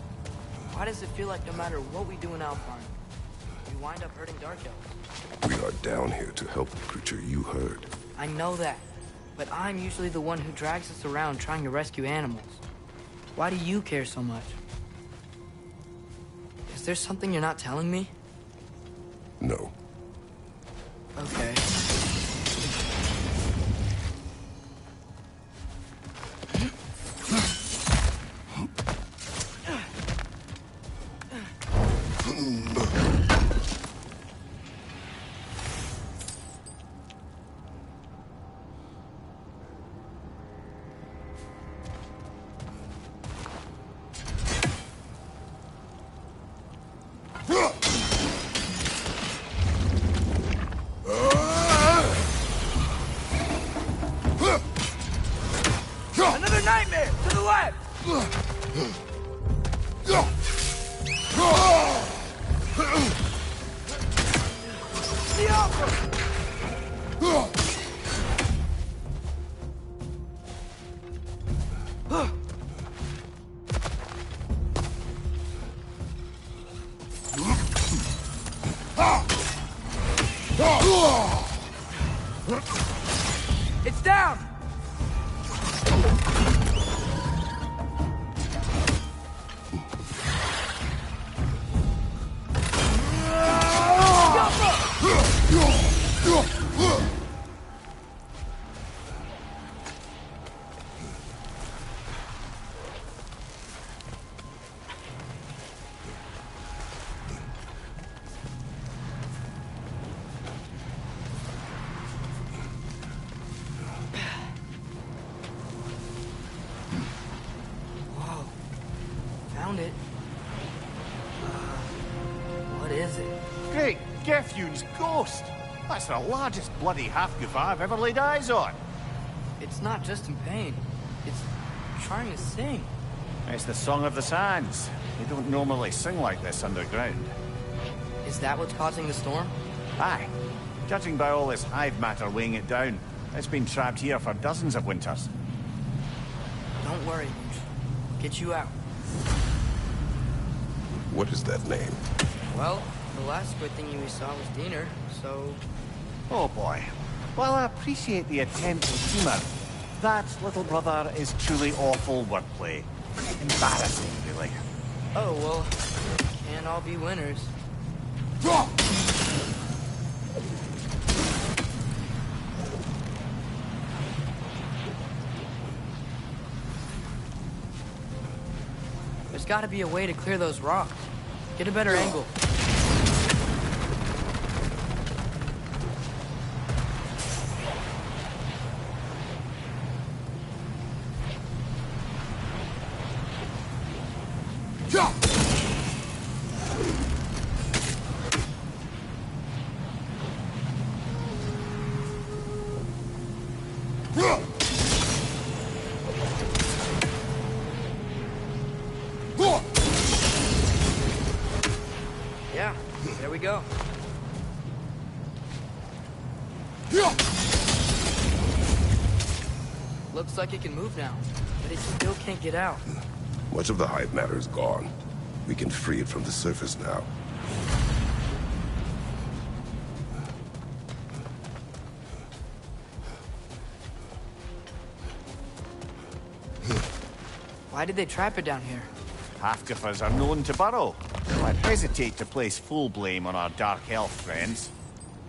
why does it feel like no matter what we do in Alfheim, we wind up hurting Dark Elves? We are down here to help the creature you heard. I know that. But I'm usually the one who drags us around trying to rescue animals. Why do you care so much? Is there something you're not telling me? No. Okay. Another nightmare! To the left! The Alpha! It's down! Found it. What is it? Great Gefyun's ghost! That's the largest bloody half-goof I've ever laid eyes on. It's not just in pain. It's trying to sing. It's the Song of the Sands. They don't normally sing like this underground. Is that what's causing the storm? Aye. Judging by all this hive matter weighing it down, it's been trapped here for dozens of winters. Don't worry, get you out. What is that name? Well, the last good thing we saw was Diener, so... Oh boy. While I appreciate the attempt at humor, that, little brother, is truly awful wordplay. Embarrassing, really. Oh, well, can't all be winners. There's gotta be a way to clear those rocks. Get a better angle. Yeah, there we go. Looks like it can move now, but it still can't get out. Much of the hive matter is gone. We can free it from the surface now. Why did they trap it down here? Half-goofers are known to burrow. I'd hesitate to place full blame on our Dark Elf friends.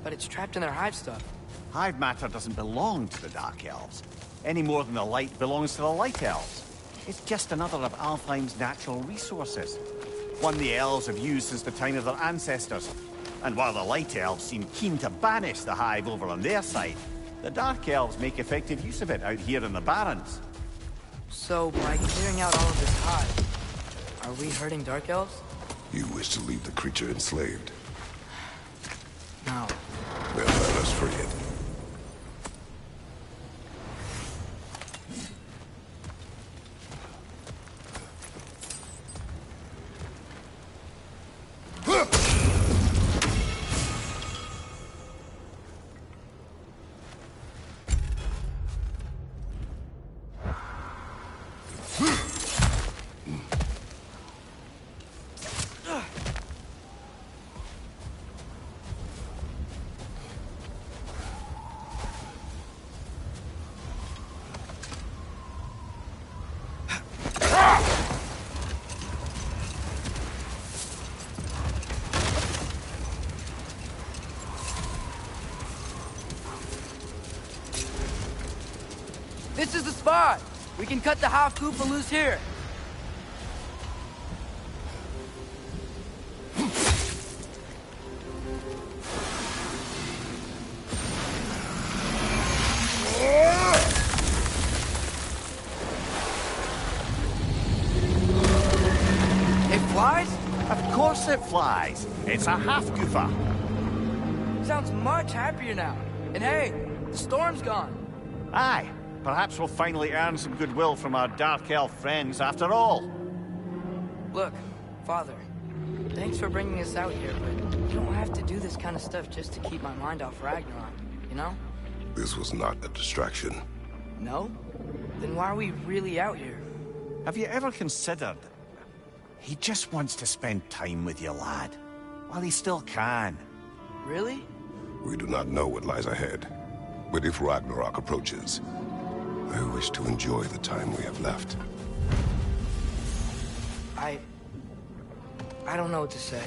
But it's trapped in their hive stuff. Hive matter doesn't belong to the Dark Elves, any more than the light belongs to the Light Elves. It's just another of Alfheim's natural resources. One the Elves have used since the time of their ancestors. And while the Light Elves seem keen to banish the hive over on their side, the Dark Elves make effective use of it out here in the Barrens. So, by clearing out all of this hive, are we hurting Dark Elves? You wish to leave the creature enslaved. No. Then let us free it. This is the spot! We can cut the half-goof loose here. It flies? Of course it flies. It's a half-goofer. Sounds much happier now. And hey, the storm's gone. Aye. Perhaps we'll finally earn some goodwill from our Dark Elf friends after all. Look, Father, thanks for bringing us out here, but you don't have to do this kind of stuff just to keep my mind off Ragnarok, you know? This was not a distraction. No? Then why are we really out here? Have you ever considered... He just wants to spend time with you, lad. While he still can. Really? We do not know what lies ahead. But if Ragnarok approaches, I wish to enjoy the time we have left. I don't know what to say.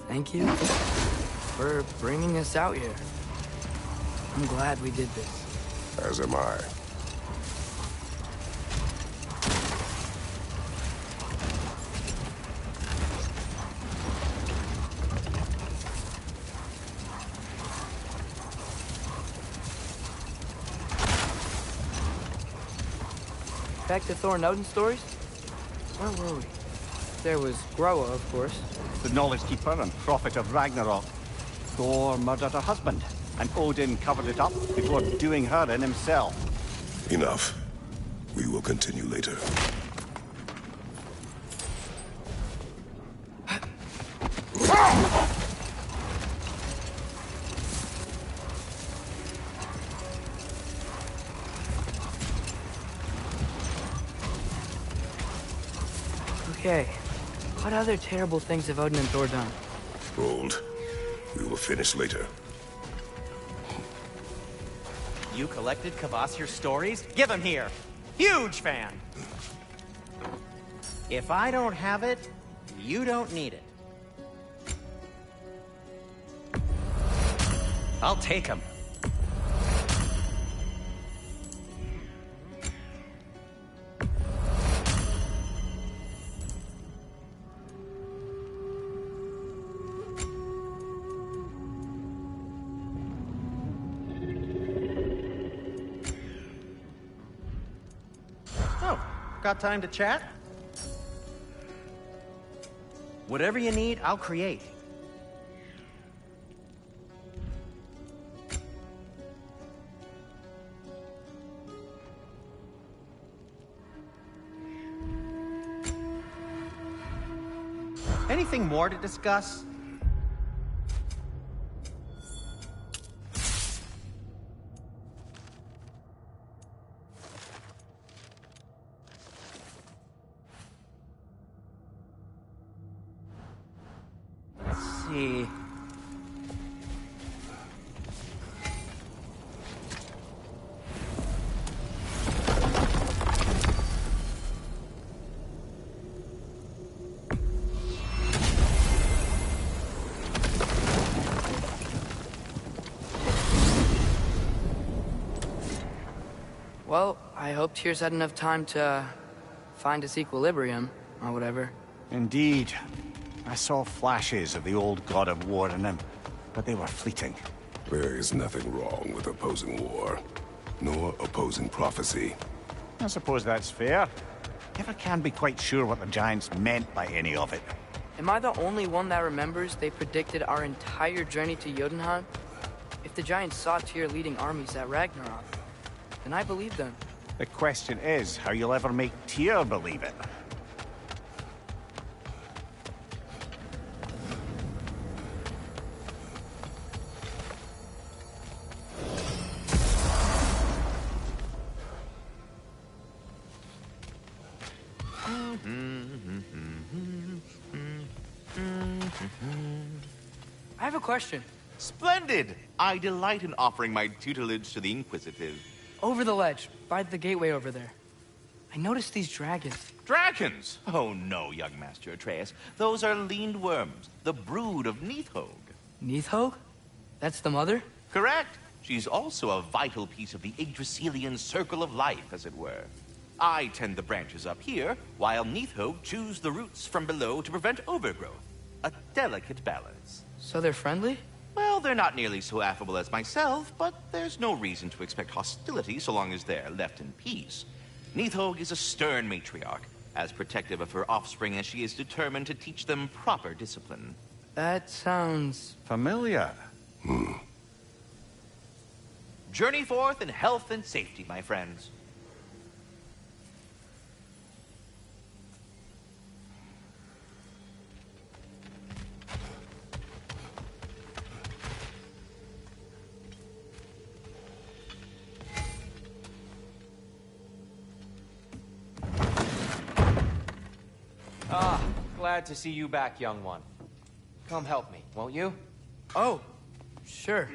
Thank you for bringing us out here. I'm glad we did this. As am I. Back to Thor and Odin stories? Where were we? There was Groa, of course. The Knowledge Keeper and Prophet of Ragnarok. Thor murdered her husband, and Odin covered it up before doing her in himself. Enough. We will continue later. Okay. What other terrible things have Odin and Thor done? Hold. We will finish later. You collected Kvasir's stories? Give them here. Huge fan. If I don't have it, you don't need it. I'll take them. Got time to chat? Whatever you need, I'll create. Anything more to discuss? See. Well, I hope Tyr's had enough time to find its equilibrium, or whatever. Indeed. I saw flashes of the old god of war in him, but they were fleeting. There is nothing wrong with opposing war, nor opposing prophecy. I suppose that's fair. Never can be quite sure what the Giants meant by any of it. Am I the only one that remembers they predicted our entire journey to Jotunheim? If the Giants saw Tyr leading armies at Ragnarok, then I believe them. The question is how you'll ever make Tyr believe it. I have a question. Splendid! I delight in offering my tutelage to the Inquisitive. Over the ledge, by the gateway over there. I noticed these dragons. Dragons? Oh no, young Master Atreus. Those are leaned worms, the brood of Nidhogg. Nidhogg? That's the mother? Correct. She's also a vital piece of the Yggdrasilian circle of life, as it were. I tend the branches up here, while Nidhogg chews the roots from below to prevent overgrowth. A delicate balance. So they're friendly? Well, they're not nearly so affable as myself, but there's no reason to expect hostility so long as they're left in peace. Nidhogg is a stern matriarch, as protective of her offspring as she is determined to teach them proper discipline. That sounds... familiar. Journey forth in health and safety, my friends. Glad to see you back, young one. Come help me, won't you? Oh, sure.